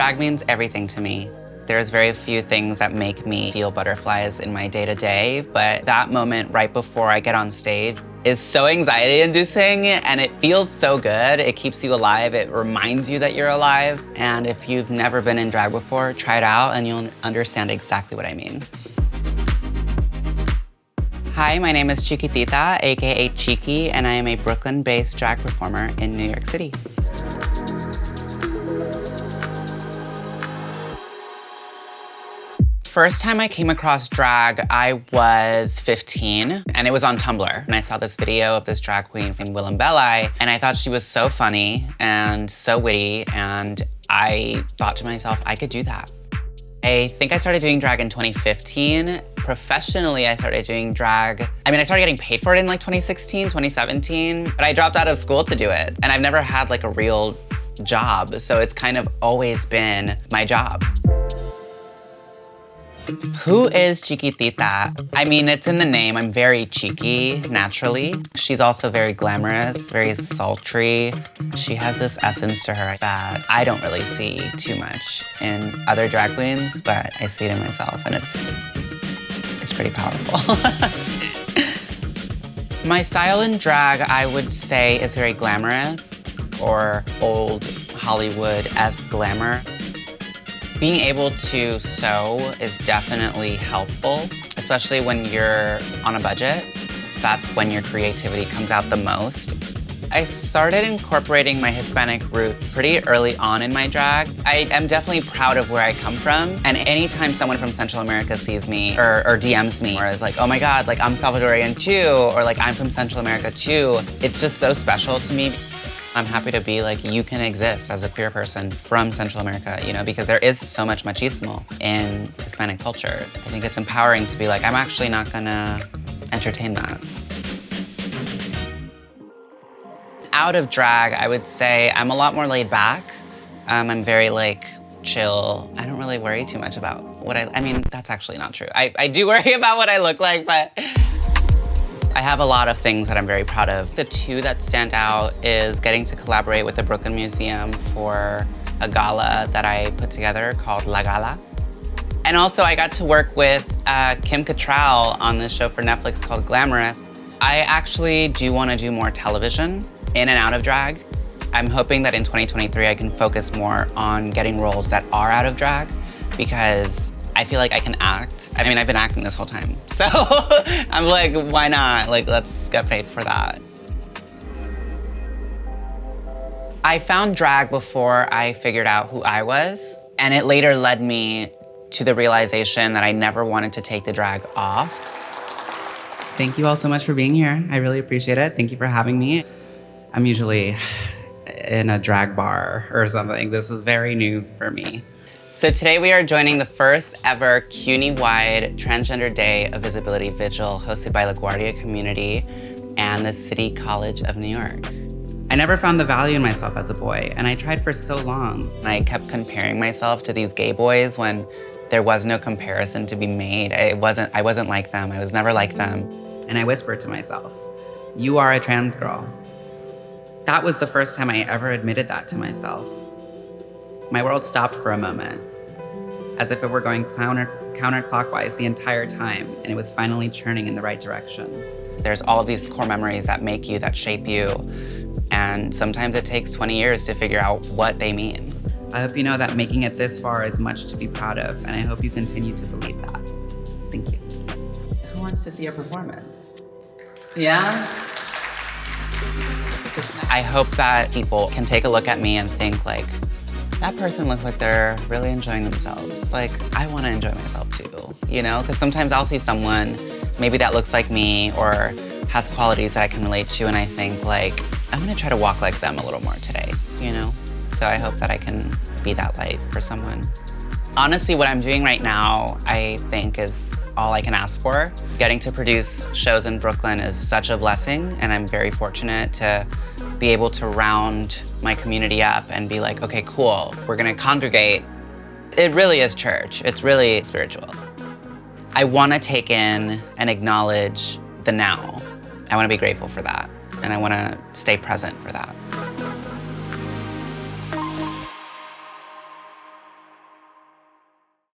Drag means everything to me. There's very few things that make me feel butterflies in my day-to-day, but that moment right before I get on stage is so anxiety-inducing, and it feels so good. It keeps you alive. It reminds you that you're alive. And if you've never been in drag before, try it out and you'll understand exactly what I mean. Hi, my name is Chiquitita, AKA Chiqui, and I am a Brooklyn-based drag performer in New York City. First time I came across drag, I was 15, and it was on Tumblr. And I saw this video of this drag queen named Willem Belli, and I thought she was so funny and so witty, and I thought to myself, I could do that. I think I started doing drag in 2015. Professionally, I started doing drag. I started getting paid for it in like 2016, 2017, but I dropped out of school to do it. And I've never had like a real job, so it's kind of always been my job. Who is Chiquitita? It's in the name. I'm very cheeky, naturally. She's also very glamorous, very sultry. She has this essence to her that I don't really see too much in other drag queens, but I see it in myself, and it's pretty powerful. My style in drag, I would say, is very glamorous, or old Hollywood-esque glamour. Being able to sew is definitely helpful, especially when you're on a budget. That's when your creativity comes out the most. I started incorporating my Hispanic roots pretty early on in my drag. I am definitely proud of where I come from, and anytime someone from Central America sees me or DMs me or is like, oh my God, like I'm Salvadorian too, or like I'm from Central America too, it's just so special to me. I'm happy to be like, you can exist as a queer person from Central America, because there is so much machismo in Hispanic culture. I think it's empowering to be like, I'm actually not gonna entertain that. Out of drag, I would say I'm a lot more laid back. I'm very like chill. I don't really worry too much about what that's actually not true. I do worry about what I look like, but I have a lot of things that I'm very proud of. The two that stand out is getting to collaborate with the Brooklyn Museum for a gala that I put together called La Gala. And also I got to work with Kim Cattrall on this show for Netflix called Glamorous. I actually do want to do more television in and out of drag. I'm hoping that in 2023 I can focus more on getting roles that are out of drag, because I feel like I can act. I've been acting this whole time. So I'm like, why not? Like, let's get paid for that. I found drag before I figured out who I was, and it later led me to the realization that I never wanted to take the drag off. Thank you all so much for being here. I really appreciate it. Thank you for having me. I'm usually in a drag bar or something. This is very new for me. So today we are joining the first ever CUNY-wide Transgender Day of Visibility Vigil hosted by LaGuardia Community and the City College of New York. I never found the value in myself as a boy, and I tried for so long. And I kept comparing myself to these gay boys when there was no comparison to be made. I wasn't like them. I was never like them. And I whispered to myself, you are a trans girl. That was the first time I ever admitted that to myself. My world stopped for a moment, as if it were going counterclockwise the entire time, and it was finally churning in the right direction. There's all of these core memories that make you, that shape you, and sometimes it takes 20 years to figure out what they mean. I hope you know that making it this far is much to be proud of, and I hope you continue to believe that. Thank you. Who wants to see a performance? Yeah? I hope that people can take a look at me and think like, that person looks like they're really enjoying themselves. Like, I want to enjoy myself too, Because sometimes I'll see someone, maybe that looks like me or has qualities that I can relate to, and I think like, I'm gonna try to walk like them a little more today, So I hope that I can be that light for someone. Honestly, what I'm doing right now, I think is all I can ask for. Getting to produce shows in Brooklyn is such a blessing, and I'm very fortunate to be able to round my community up and be like, okay, cool, we're gonna congregate. It really is church. It's really spiritual. I wanna take in and acknowledge the now. I wanna be grateful for that, and I wanna stay present for that.